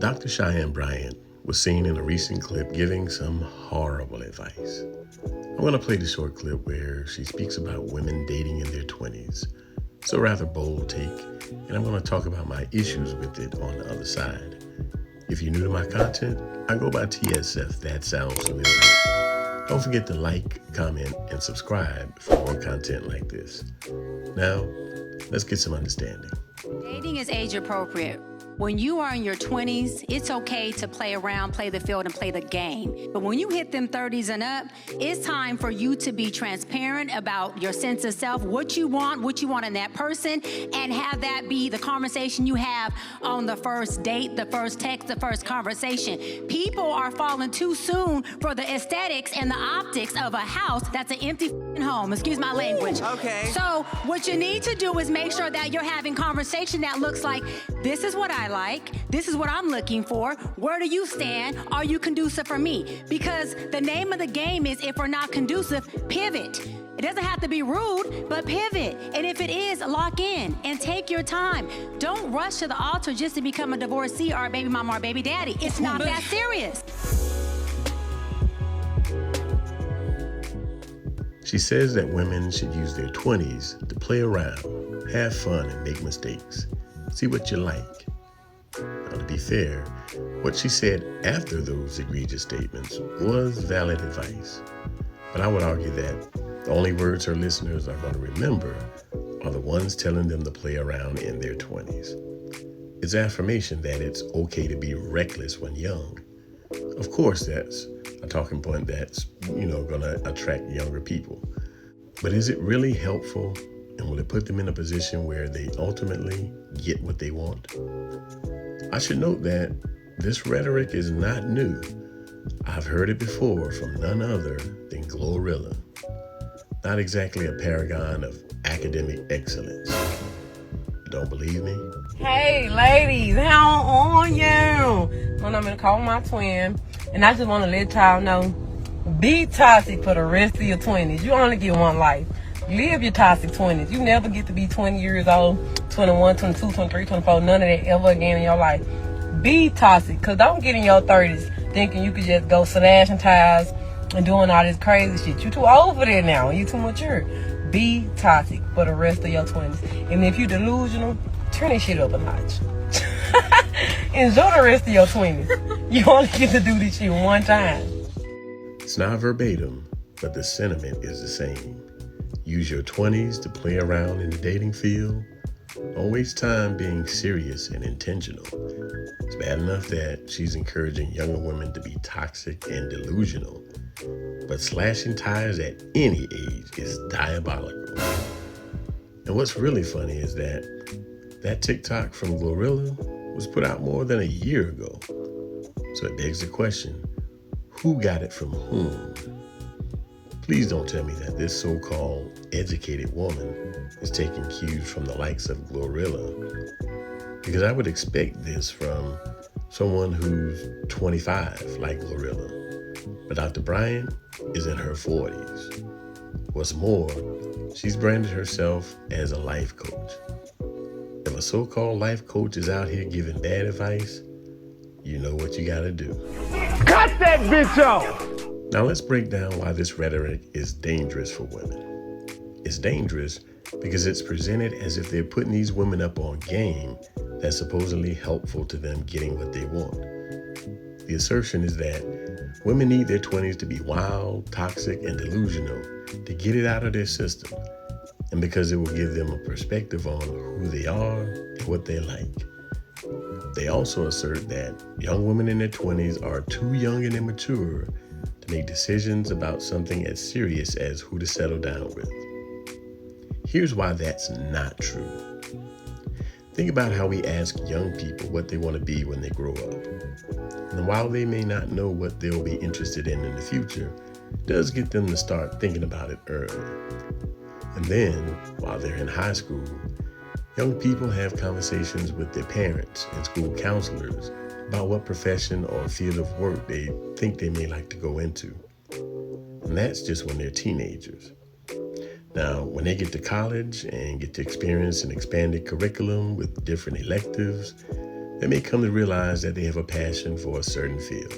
Dr. Cheyenne Bryant was seen in a recent clip giving some horrible advice. I'm going to play the short clip where she speaks about women dating in their 20s. It's a rather bold take, and I'm going to talk about my issues with it on the other side. If you're new to my content, I go by TSF. That sounds familiar. Don't forget to like, comment, and subscribe for more content like this. Now, let's get some understanding. Dating is age appropriate. When you are in your 20s, it's okay to play around, play the field, and play the game. But when you hit them 30s and up, it's time for you to be transparent about your sense of self, what you want in that person, and have that be the conversation you have on the first date, the first text, the first conversation. People are falling too soon for the aesthetics and the optics of a house that's an empty home. Excuse my language. Okay. So what you need to do is make sure that you're having conversation that looks like, this is what I like, this is what I'm looking for, where do you stand, are you conducive for me? Because the name of the game is, if we're not conducive, pivot. It doesn't have to be rude, but pivot. And if it is, lock in and take your time. Don't rush to the altar just to become a divorcee or a baby mama or baby daddy. It's not that serious. She says that women should use their 20s to play around, have fun, and make mistakes. See what you like. Now, to be fair, what she said after those egregious statements was valid advice. But I would argue that the only words her listeners are going to remember are the ones telling them to play around in their 20s. It's affirmation that it's okay to be reckless when young. Of course, that's a talking point that's, going to attract younger people. But is it really helpful, and will it put them in a position where they ultimately get what they want? I should note that this rhetoric is not new. I've heard it before from none other than Glorilla. Not exactly a paragon of academic excellence. Don't believe me? Hey, ladies, how are you? I'm gonna call my twin, and I just want to let y'all know, be toxic for the rest of your 20s. You only get one life. Live your toxic 20s. You never get to be 20 years old, 21, 22, 23, 24, none of that ever again in your life. Be toxic, because don't get in your 30s thinking you could just go slashing tires and doing all this crazy shit. You too old for that now. You too mature. Be toxic for the rest of your 20s. And if you delusional, turn this shit up a notch. Enjoy the rest of your 20s. You only get to do this shit one time. It's not verbatim, but the sentiment is the same. Use your 20s to play around in the dating field. Don't waste time being serious and intentional. It's bad enough that she's encouraging younger women to be toxic and delusional, but slashing tires at any age is diabolical. And what's really funny is that TikTok from Glorilla was put out more than a year ago. So it begs the question, who got it from whom? Please don't tell me that this so-called educated woman is taking cues from the likes of Glorilla, because I would expect this from someone who's 25 like Glorilla. But Dr. Bryant is in her 40s. What's more, she's branded herself as a life coach. If a so-called life coach is out here giving bad advice, you know what you gotta do. Cut that bitch off! Now let's break down why this rhetoric is dangerous for women. It's dangerous because it's presented as if they're putting these women up on game that's supposedly helpful to them getting what they want. The assertion is that women need their 20s to be wild, toxic, and delusional to get it out of their system, and because it will give them a perspective on who they are and what they like. They also assert that young women in their 20s are too young and immature to make decisions about something as serious as who to settle down with. Here's why that's not true. Think about how we ask young people what they want to be when they grow up. And while they may not know what they'll be interested in the future, it does get them to start thinking about it early. And then, while they're in high school, young people have conversations with their parents and school counselors about what profession or field of work they think they may like to go into. And that's just when they're teenagers. Now, when they get to college and get to experience an expanded curriculum with different electives, They may come to realize that they have a passion for a certain field,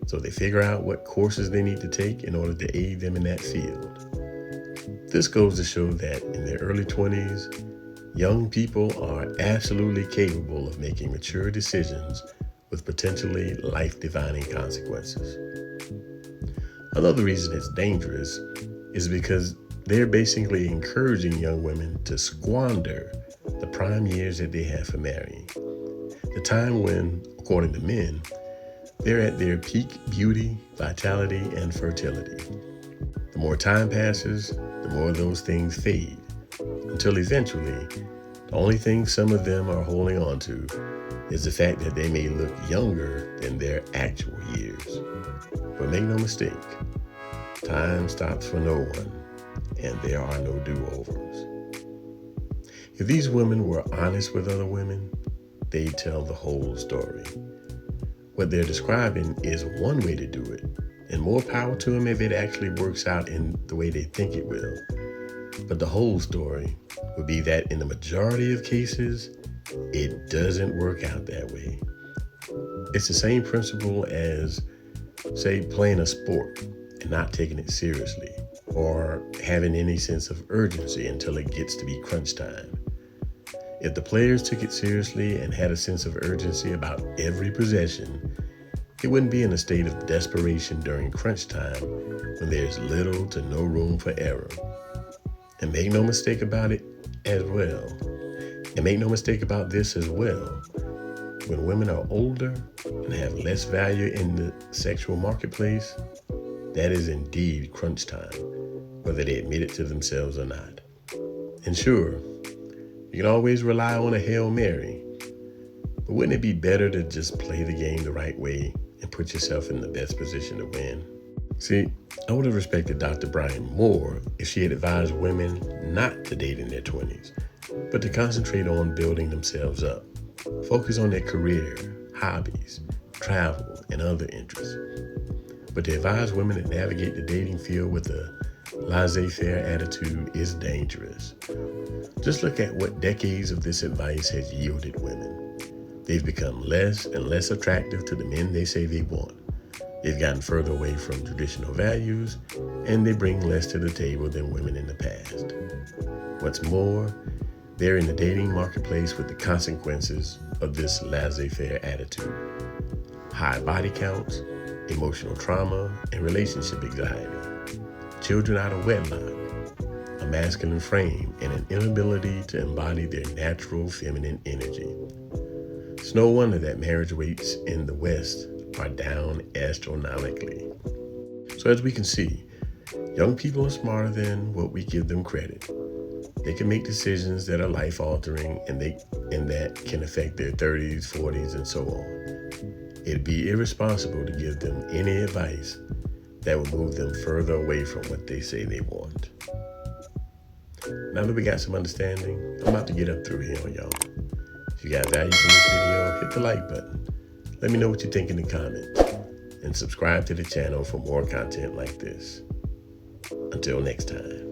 so they figure out what courses they need to take in order to aid them in that field. This goes to show that in their early 20s, young people are absolutely capable of making mature decisions with potentially life-defining consequences. Another reason it's dangerous is because they're basically encouraging young women to squander the prime years that they have for marrying. The time when, according to men, they're at their peak beauty, vitality, and fertility. The more time passes, the more those things fade, until eventually, the only thing some of them are holding on to is the fact that they may look younger than their actual years. But make no mistake, time stops for no one, and there are no do-overs. If these women were honest with other women, they'd tell the whole story. What they're describing is one way to do it, and more power to them if it actually works out in the way they think it will. But the whole story would be that in the majority of cases, it doesn't work out that way. It's the same principle as, say, playing a sport and not taking it seriously, or having any sense of urgency until it gets to be crunch time. If the players took it seriously and had a sense of urgency about every possession, it wouldn't be in a state of desperation during crunch time when there's little to no room for error. And make no mistake about it as well. And make no mistake about this as well. When women are older and have less value in the sexual marketplace, that is indeed crunch time, whether they admit it to themselves or not. And sure, you can always rely on a Hail Mary, but wouldn't it be better to just play the game the right way and put yourself in the best position to win? See, I would have respected Dr. Bryant more if she had advised women not to date in their 20s, but to concentrate on building themselves up. Focus on their career, hobbies, travel, and other interests. But to advise women to navigate the dating field with a laissez-faire attitude is dangerous. Just look at what decades of this advice has yielded women. They've become less and less attractive to the men they say they want. They've gotten further away from traditional values, and they bring less to the table than women in the past. What's more, they're in the dating marketplace with the consequences of this laissez-faire attitude. High body counts, emotional trauma, and relationship anxiety. Children out of wedlock, a masculine frame, and an inability to embody their natural feminine energy. It's no wonder that marriage rates in the West are down astronomically. So as we can see, young people are smarter than what we give them credit. They can make decisions that are life-altering and that can affect their 30s, 40s, and so on. It'd be irresponsible to give them any advice that would move them further away from what they say they want. Now that we got some understanding, I'm about to get up through here on y'all. If you got value from this video, hit the like button. Let me know what you think in the comments. And subscribe to the channel for more content like this. Until next time.